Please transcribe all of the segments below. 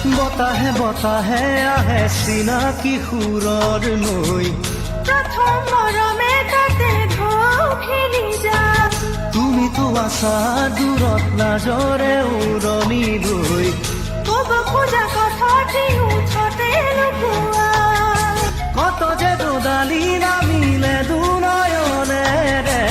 বতাহে বতাহে আহে চিনাকি সুৰৰ নৈ। প্ৰথম মৰমে তাতে ঢৌ খেলি যা। তুমিতো আছা দূৰত লাজৰে উৰণি লৈ। ক'ব খোজা কথাটি ওঠতে লুকুৱা। কত যে দুডালি নামিলে দুনয়নেৰে,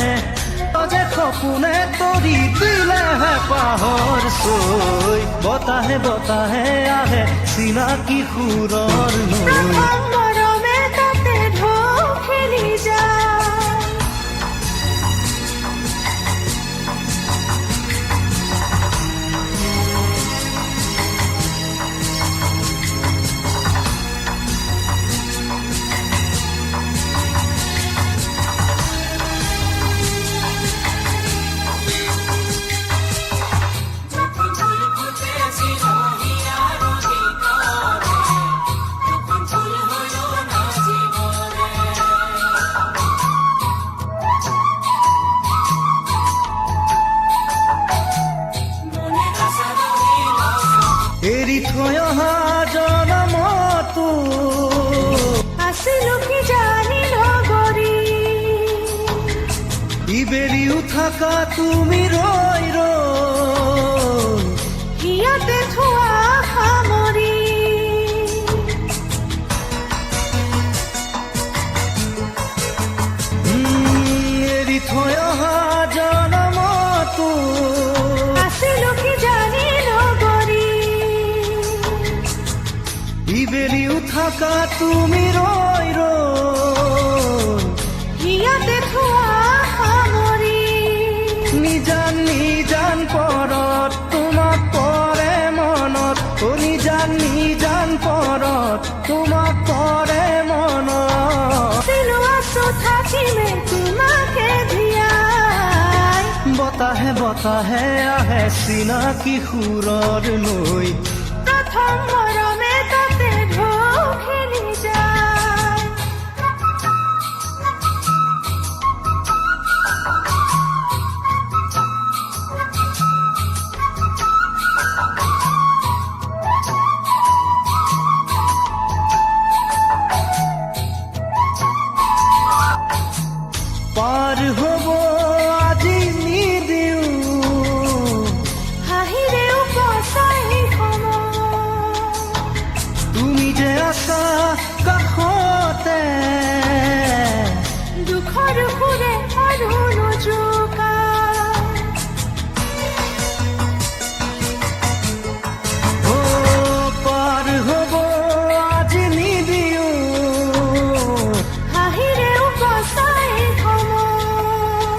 যে সপোনে তৰি দিলে হেঁপাহৰ চৈ। বতাহে বতাহে আহে চিনাকি সুৰৰ নৈ। প্ৰথম মৰমে তাতে ঢৌ খেলি যা। এৰি থৈ অহা জনমতো আছিলো কি জানি নগৰী। ইবেৰিও থাকা তুমি ৰৈ ৰৈ। সিহঁতে থোৱা সামৰি। এৰি থৈ অহা জনমতো আছিলো কি জানি নগৰী। ইবেৰিও থাকা তুমি ৰৈ ৰৈ। সিহঁতে থোৱা সামৰি। নিজান নিজান পৰত তোমাক পৰে মনত। নিজান পৰত তোমাক পৰে মনত। আছিলো আছো থাকিমে তোমাকে জীয়াই। বতাহে বতাহে আহে চিনাকি সুৰৰ নৈ। প্ৰথম মৰমে তাতে ঢৌ খেলি যায়। পাৰ হ'ব আজি নিদিও হাঁহিৰেও বচাই সময়। তুমি যে আছা কাষতে। দুখৰ সুৰে আৰু নোজোকাই। পাৰ হ'ব আজি নিদিও হাঁহিৰেও বচাই সময়।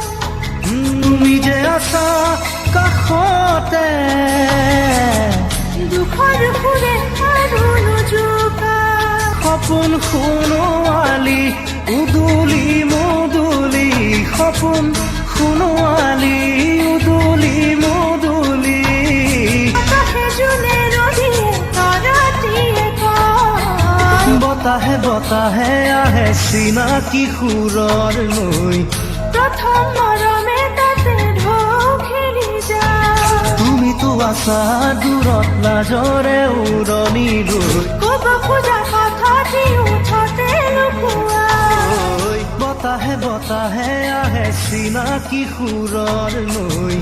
তুমি যে আছা কাষতে। দুখৰ সুৰে আৰু নোজোকাই। সপোন সোণোৱালী উদুলি মুদুলি। সপোন সোণোৱালী উদুলি মুদুলি। আকাশে জোনে ৰদিয়ে তৰাটিয়ে কয়। বতাহে বতাহে আহে চিনাকি সুৰৰ নৈ। প্ৰথম মৰমে তাতে ঢৌ খেলি যায়। তুমিতো আছা দূৰত লাজৰে উৰণি লৈ। ক'ব খোজা কথাটি ওঠতে লুকুৱা। বতাহে বতাহে আহে চিনাকি সুৰৰ নৈ।